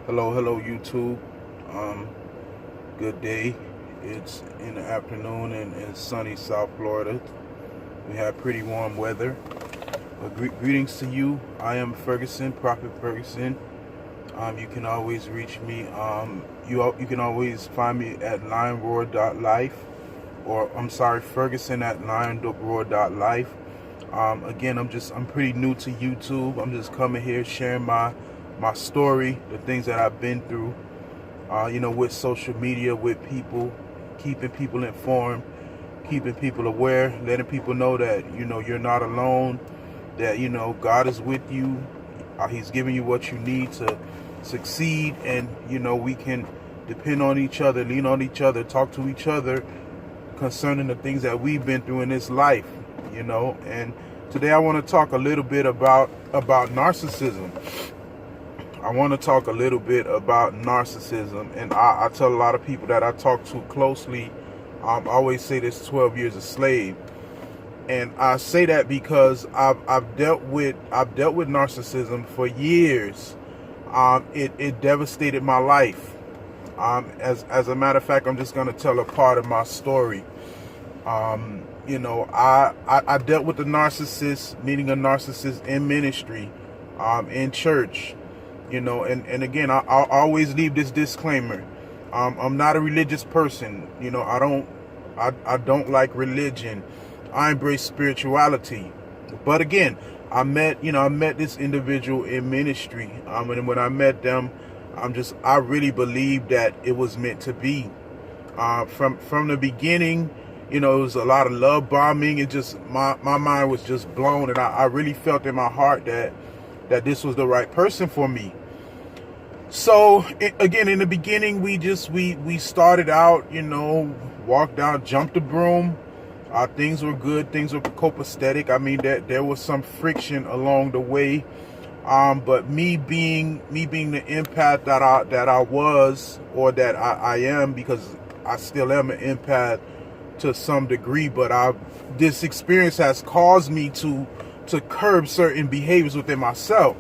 Hello, YouTube. Good day. It's in the afternoon in sunny South Florida. We have pretty warm weather. Greetings to you. I am Ferguson, Prophet Ferguson. You can always reach me. You can always find me at lionsroar.life, or Ferguson at lionsroar.life. Again, I'm pretty new to YouTube. I'm just coming here sharing my story, the things that I've been through, with social media, with people, keeping people informed, keeping people aware, letting people know that, you're not alone, that, God is with you. He's giving you what you need to succeed, and, we can depend on each other, lean on each other, talk to each other concerning the things that we've been through in this life, and today I want to talk a little bit about narcissism. I want to talk a little bit about narcissism, and I tell a lot of people that I talk to closely, I always say this 12 years a slave, and I say that because I've dealt with narcissism for years. It devastated my life. As a matter of fact, I'm just going to tell a part of my story. I dealt with a narcissist, meeting a narcissist in ministry, in church. And again, I always leave this disclaimer. I'm not a religious person. I don't like religion. I embrace spirituality. But again, I met this individual in ministry. And when I met them, I really believed that it was meant to be. From the beginning, it was a lot of love bombing. It just, my mind was just blown. And I really felt in my heart that this was the right person for me. So again, in the beginning, we started out, walked down, jumped the broom. Things were good. Things were copacetic. I mean, there was some friction along the way. But me being the empath that I was, or that I am, because I still am an empath to some degree, but this experience has caused me to curb certain behaviors within myself.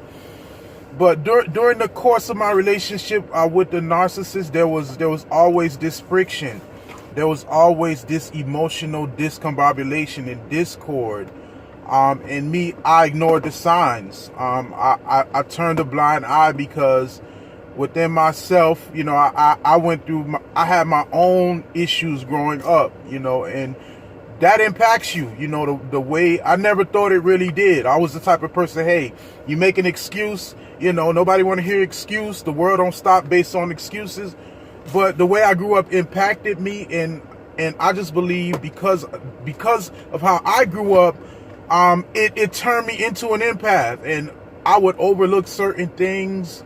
But during the course of my relationship with the narcissist, there was always this friction. There was always this emotional discombobulation and discord. And me, I ignored the signs. I turned a blind eye because within myself, I went through, I had my own issues growing up, and that impacts you, the way. I never thought it really did. I was the type of person, hey, you make an excuse, nobody want to hear excuse. The world don't stop based on excuses. But the way I grew up impacted me, and I just believe because of how I grew up, it turned me into an empath, and I would overlook certain things.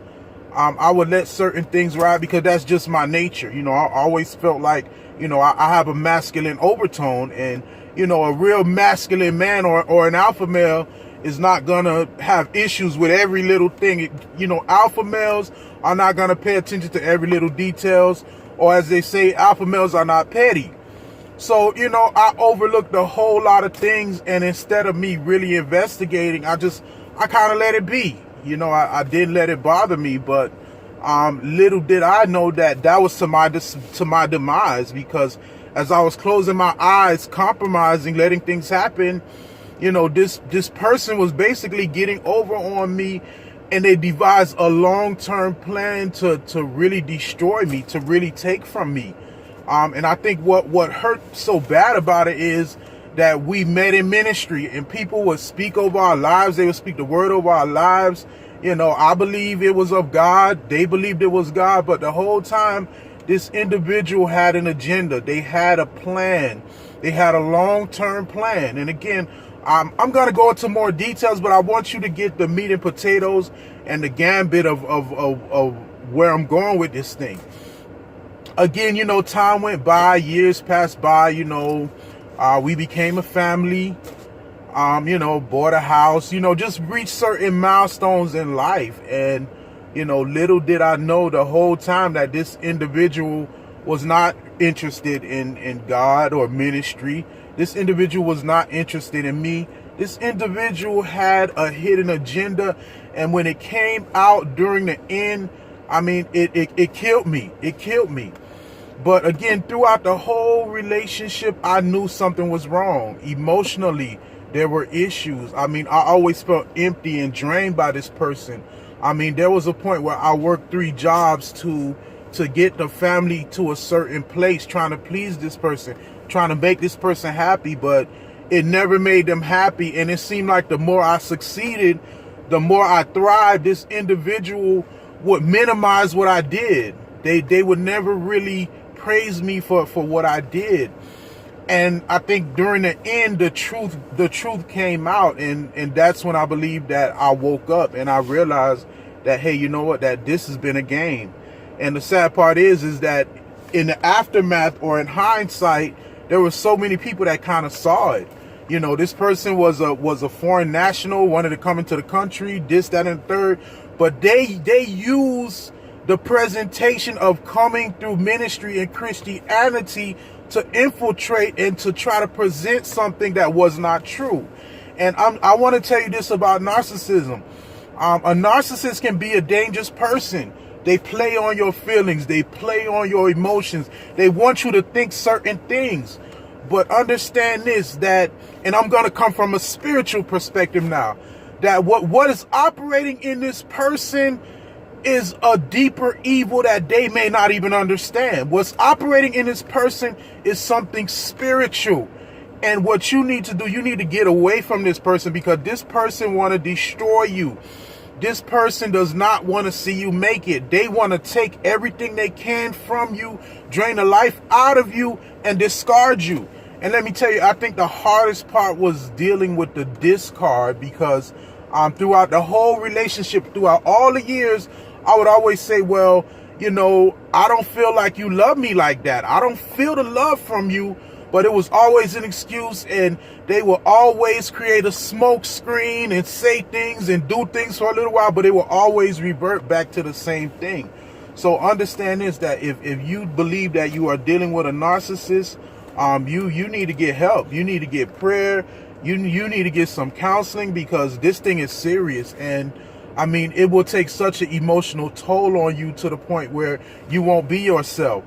I would let certain things ride because that's just my nature. I always felt like, I have a masculine overtone, and, a real masculine man or an alpha male is not going to have issues with every little thing. Alpha males are not going to pay attention to every little details, or as they say, alpha males are not petty. So, I overlooked a whole lot of things, and instead of me really investigating, I kind of let it be. I didn't let it bother me, but little did I know that was to my demise, because as I was closing my eyes, compromising, letting things happen, this person was basically getting over on me, and they devised a long-term plan to really destroy me, to really take from me. And I think what hurt so bad about it is that we met in ministry, and people would speak over our lives. They would speak the word over our lives. I believe it was of God. They believed it was God. But the whole time, this individual had an agenda. They had a plan. They had a long-term plan. And again, I'm going to go into more details, but I want you to get the meat and potatoes and the gambit of where I'm going with this thing. Again, time went by, years passed by, we became a family, bought a house, just reached certain milestones in life. And, little did I know the whole time that this individual was not interested in God or ministry. This individual was not interested in me. This individual had a hidden agenda, And when it came out during the end, I mean, it killed me. It killed me. But again, throughout the whole relationship, I knew something was wrong. Emotionally, there were issues. I mean, I always felt empty and drained by this person. I mean, there was a point where I worked 3 jobs to get the family to a certain place, trying to please this person, trying to make this person happy, but it never made them happy. And it seemed like the more I succeeded, the more I thrived, this individual would minimize what I did. They would never really praise me for what I did. And I think during the end, the truth came out, and that's when I believe that I woke up and I realized that, hey, you know what, that this has been a game. And the sad part is that in the aftermath, or in hindsight, there were so many people that kind of saw it. You know, this person was a foreign national, wanted to come into the country, this, that, and the third, but they use the presentation of coming through ministry and Christianity to infiltrate and to try to present something that was not true. And I want to tell you this about narcissism. A narcissist can be a dangerous person. They play on your feelings. They play on your emotions. They want you to think certain things. But understand this, that, and I'm going to come from a spiritual perspective now, that what is operating in this person is a deeper evil that they may not even understand. What's operating in this person is something spiritual. And what you need to do, you need to get away from this person, because this person want to destroy you. This person does not want to see you make it. They want to take everything they can from you, drain the life out of you, and discard you. And let me tell you, I think the hardest part was dealing with the discard, because throughout the whole relationship, throughout all the years, I would always say, well, you know, I don't feel like you love me like that. I don't feel the love from you. But it was always an excuse, and they will always create a smoke screen and say things and do things for a little while, but they will always revert back to the same thing. So understand this, that if you believe that you are dealing with a narcissist, you need to get help. You need to get prayer. You need to get some counseling, because this thing is serious. And I mean, it will take such an emotional toll on you to the point where you won't be yourself.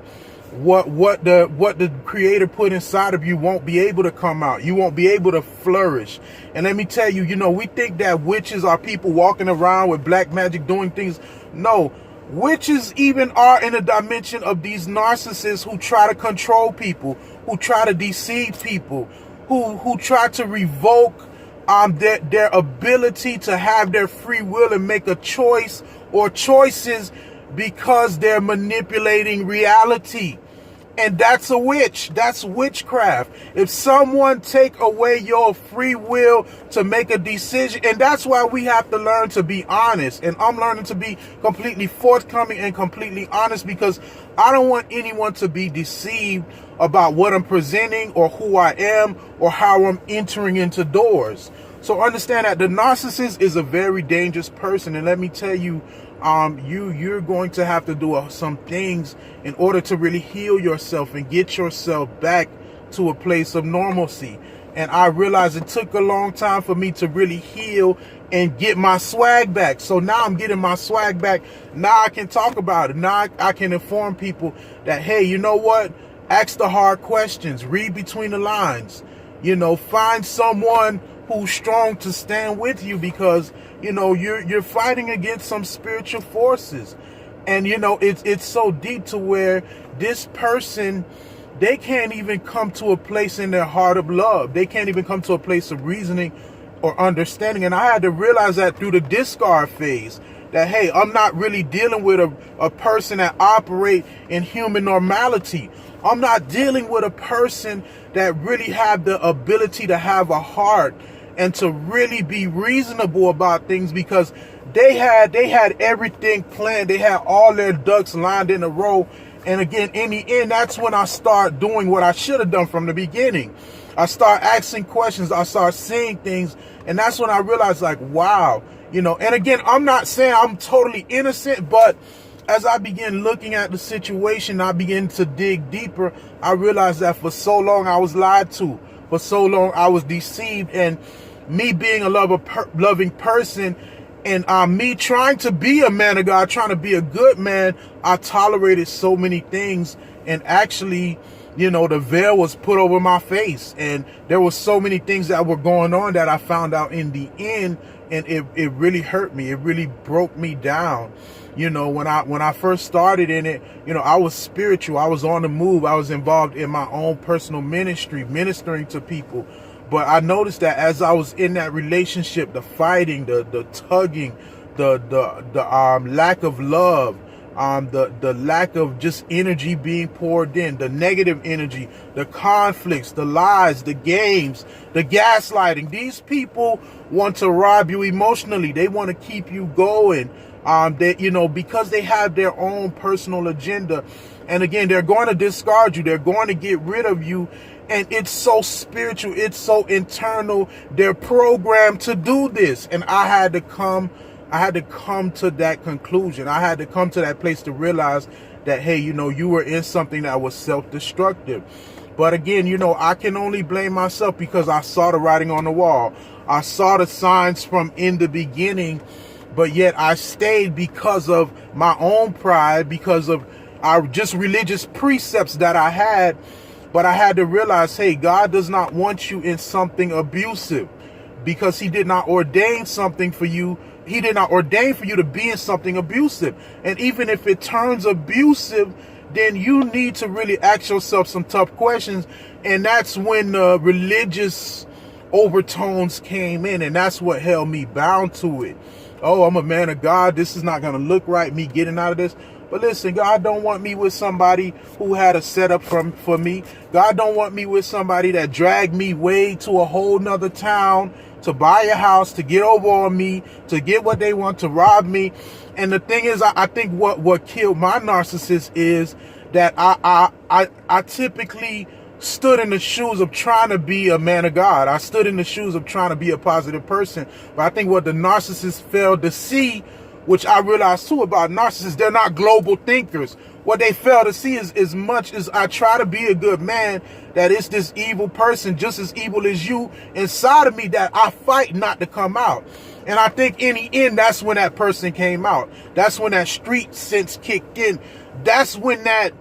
What the Creator put inside of you won't be able to come out. You won't be able to flourish. And let me tell you, you know, we think that witches are people walking around with black magic doing things. No, witches even are in a dimension of these narcissists who try to control people, who try to deceive people, who try to revoke their ability to have their free will and make a choice or choices, because they're manipulating reality. And that's a witch. That's witchcraft. If someone take away your free will to make a decision, and that's why we have to learn to be honest. And I'm learning to be completely forthcoming and completely honest, because I don't want anyone to be deceived about what I'm presenting or who I am or how I'm entering into doors. So understand that the narcissist is a very dangerous person. And let me tell you, you're going to have to do some things in order to really heal yourself and get yourself back to a place of normalcy. And I realized it took a long time for me to really heal and get my swag back. So now I'm getting my swag back. Now I can talk about it. Now I can inform people that, hey, you know what? Ask the hard questions. Read between the lines. You know, find someone who's strong to stand with you, because you know you're fighting against some spiritual forces. And you know, it's so deep to where this person, they can't even come to a place in their heart of love. They can't even come to a place of reasoning or understanding. And I had to realize that through the discard phase, that hey, I'm not really dealing with a person that operate in human normality. I'm not dealing with a person that really have the ability to have a heart and to really be reasonable about things, because they had everything planned. They had all their ducks lined in a row. And again, in the end, that's when I start doing what I should have done from the beginning. I start asking questions. I start seeing things. And that's when I realized, like, wow, you know, and again, I'm not saying I'm totally innocent, but as I begin looking at the situation, I begin to dig deeper. I realized that for so long I was lied to. For so long I was deceived. And me being a loving person, And me trying to be a man of God, trying to be a good man, I tolerated so many things. And actually, you know, the veil was put over my face. And there were so many things that were going on that I found out in the end. And it really hurt me. It really broke me down. You know, when I first started in it, you know, I was spiritual. I was on the move. I was involved in my own personal ministry, ministering to people. But I noticed that as I was in that relationship, the fighting, the tugging, the lack of love, the lack of just energy being poured in, the negative energy, the conflicts, the lies, the games, the gaslighting. These people want to rob you emotionally. They want to keep you going. That, you know, because they have their own personal agenda. And again, they're going to discard you. They're going to get rid of you. And it's so spiritual. It's so internal. They're programmed to do this. And I had to come to that conclusion. I had to come to that place to realize that, hey, you know, you were in something that was self-destructive. But again, you know, I can only blame myself because I saw the writing on the wall. I saw the signs from in the beginning, but yet I stayed because of my own pride, because of our just religious precepts that I had. But I had to realize, hey, God does not want you in something abusive, because he did not ordain something for you. He did not ordain for you to be in something abusive. And even if it turns abusive, then you need to really ask yourself some tough questions. And that's when the religious overtones came in. And that's what held me bound to it. Oh, I'm a man of God. This is not going to look right, me getting out of this. But listen, God don't want me with somebody who had a setup for me. God don't want me with somebody that dragged me way to a whole nother town to buy a house, to get over on me, to get what they want, to rob me. And the thing is, I think what killed my narcissist is that I typically stood in the shoes of trying to be a man of God. I stood in the shoes of trying to be a positive person. But I think what the narcissist failed to see, which I realized too about narcissists, they're not global thinkers. What they fail to see is, as much as I try to be a good man, that it's this evil person, just as evil as you, inside of me, that I fight not to come out. And I think in the end, that's when that person came out. That's when that street sense kicked in. That's when that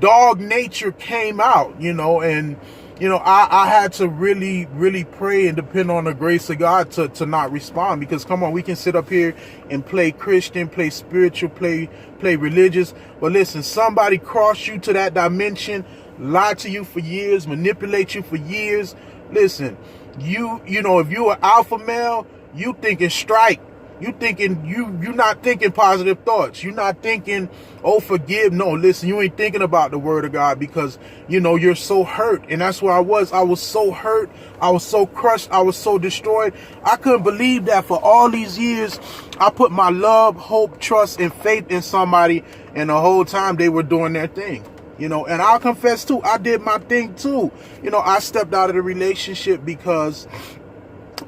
dog nature came out, you know. And you know, I had to really, really pray and depend on the grace of God to not respond. Because come on, we can sit up here and play Christian, play spiritual, play religious. But listen, somebody cross you to that dimension, lie to you for years, manipulate you for years. Listen, you know, if you are alpha male, you thinking strike. You thinking you not thinking positive thoughts. You're not thinking, oh, forgive. No, listen, you ain't thinking about the word of God, because you know you're so hurt. And that's where I was. I was so hurt. I was so crushed. I was so destroyed. I couldn't believe that for all these years I put my love, hope, trust, and faith in somebody, and the whole time they were doing their thing. You know, and I'll confess too, I did my thing too. You know, I stepped out of the relationship because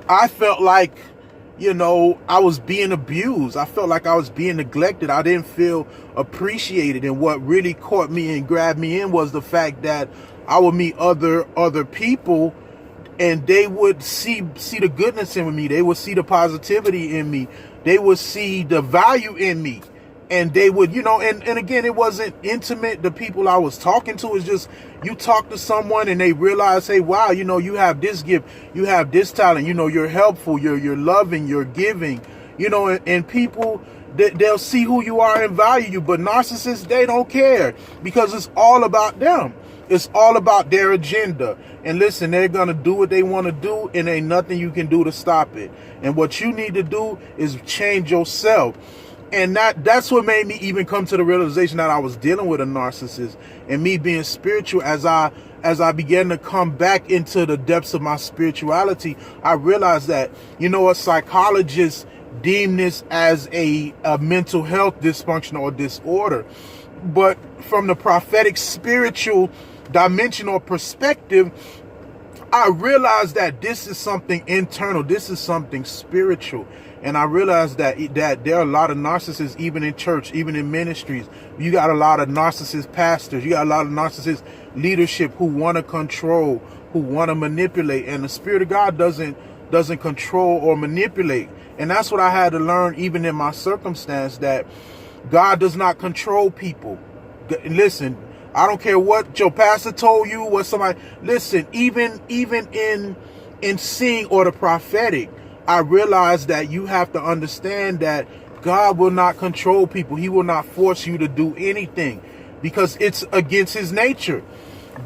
I felt like, you know, I was being abused. I felt like I was being neglected. I didn't feel appreciated. And what really caught me and grabbed me in was the fact that I would meet other people, and they would see the goodness in me. They would see the positivity in me. They would see the value in me. And they would, you know, and again, it wasn't intimate. The people I was talking to, is just, you talk to someone and they realize, hey, wow, you know, you have this gift, you have this talent, you know, you're helpful, you're loving, you're giving, you know, and people, they'll see who you are and value you. But narcissists, they don't care, because it's all about them. It's all about their agenda. And listen, they're going to do what they want to do, and ain't nothing you can do to stop it. And what you need to do is change yourself. And that's what made me even come to the realization that I was dealing with a narcissist. And me being spiritual, as I began to come back into the depths of my spirituality, I realized that, you know, a psychologist deemed this as a mental health dysfunction or disorder. But from the prophetic spiritual dimension or perspective, I realized that this is something internal. This is something spiritual. And I realized that there are a lot of narcissists, even in church, even in ministries. You got a lot of narcissist pastors. You got a lot of narcissist leadership who want to control, who want to manipulate. And the Spirit of God doesn't doesn't control or manipulate. And that's what I had to learn even in my circumstance, that God does not control people. Listen, I don't care what your pastor told you, what somebody, listen, even in seeing or the prophetic, I realized that you have to understand that God will not control people. He will not force you to do anything because it's against his nature.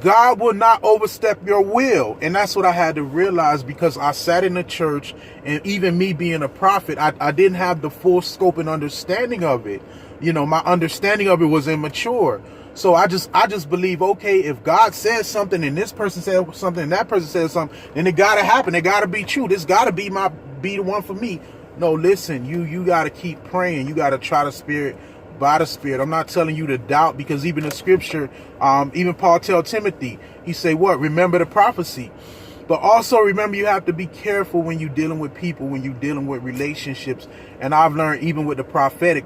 God will not overstep your will. And that's what I had to realize, because I sat in the church, and even me being a prophet, I didn't have the full scope and understanding of it. You know, my understanding of it was immature. So I just believe, okay, if God says something and this person said something and that person says something, then it gotta happen. It gotta be true. This gotta be the one for me. No, listen, you gotta keep praying. You gotta try the Spirit by the Spirit. I'm not telling you to doubt, because even the scripture, even Paul tell Timothy, he say what? Remember the prophecy. But also remember, you have to be careful when you're dealing with people, when you're dealing with relationships. And I've learned even with the prophetic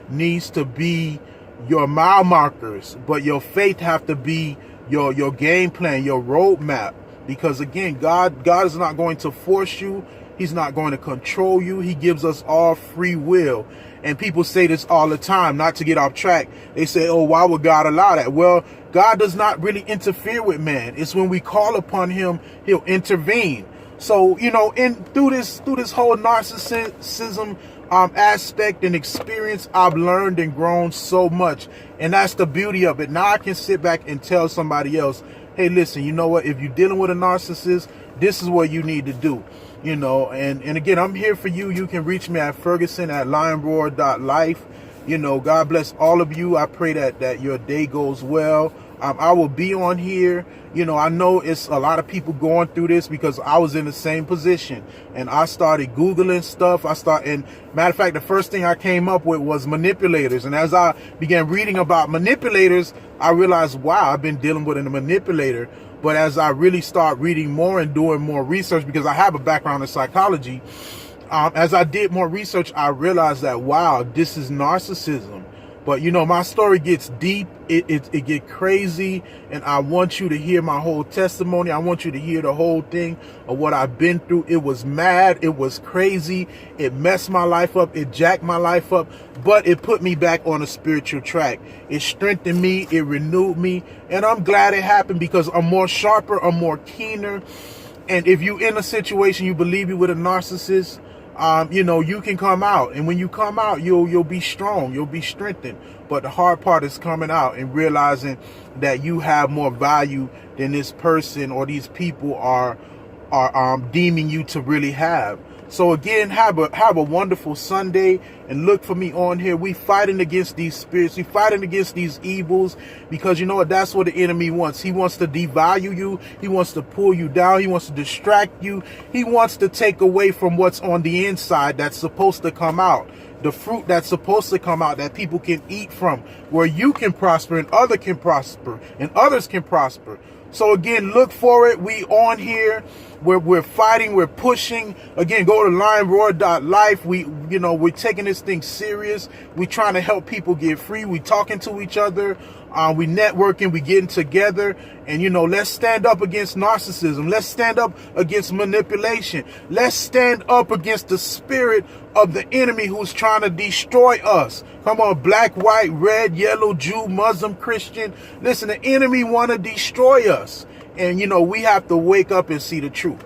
needs to be your mile markers, but your faith have to be your game plan, your roadmap. Because again, God is not going to force you. He's not going to control you. He gives us all free will. And people say this all the time, not to get off track. They say, oh, why would God allow that? Well, God does not really interfere with man. It's when we call upon him, he'll intervene. So, you know, through this whole narcissism aspect and experience, I've learned and grown so much. And that's the beauty of it. Now I can sit back and tell somebody else, hey, listen, you know what? If you're dealing with a narcissist, this is what you need to do. You know, and again, I'm here for you. You can reach me at Ferguson@lionsroar.life. You know, God bless all of you. I pray that your day goes well. I will be on here. You know, I know it's a lot of people going through this, because I was in the same position and I started Googling stuff. And matter of fact, the first thing I came up with was manipulators. And as I began reading about manipulators, I realized, wow, I've been dealing with a manipulator. But as I really start reading more and doing more research, because I have a background in psychology, as I did more research, I realized that, wow, this is narcissism. But, you know, my story gets deep. It get crazy. And I want you to hear my whole testimony. I want you to hear the whole thing of what I've been through. It was mad. It was crazy. It messed my life up. It jacked my life up. But it put me back on a spiritual track. It strengthened me. It renewed me. And I'm glad it happened, because I'm more sharper. I'm more keener. And if you're in a situation, you believe you with a narcissist, you know, you can come out. And when you come out, you'll be strong. You'll be strengthened. But the hard part is coming out and realizing that you have more value than this person or these people are deeming you to really have. So again, have a wonderful Sunday, and look for me on here. We fighting against these spirits. We fighting against these evils, because you know what? That's what the enemy wants. He wants to devalue you. He wants to pull you down. He wants to distract you. He wants to take away from what's on the inside that's supposed to come out. The fruit that's supposed to come out that people can eat from, where you can prosper and others can prosper and others can prosper. So again, look for it. We on here. We're fighting. We're pushing. Again, go to lionsroar.life. We're taking this thing serious. We're trying to help people get free. We talking to each other. We networking. We getting together. And, let's stand up against narcissism. Let's stand up against manipulation. Let's stand up against the spirit of the enemy who's trying to destroy us. Come on, black, white, red, yellow, Jew, Muslim, Christian. Listen, the enemy want to destroy us. And, we have to wake up and see the truth.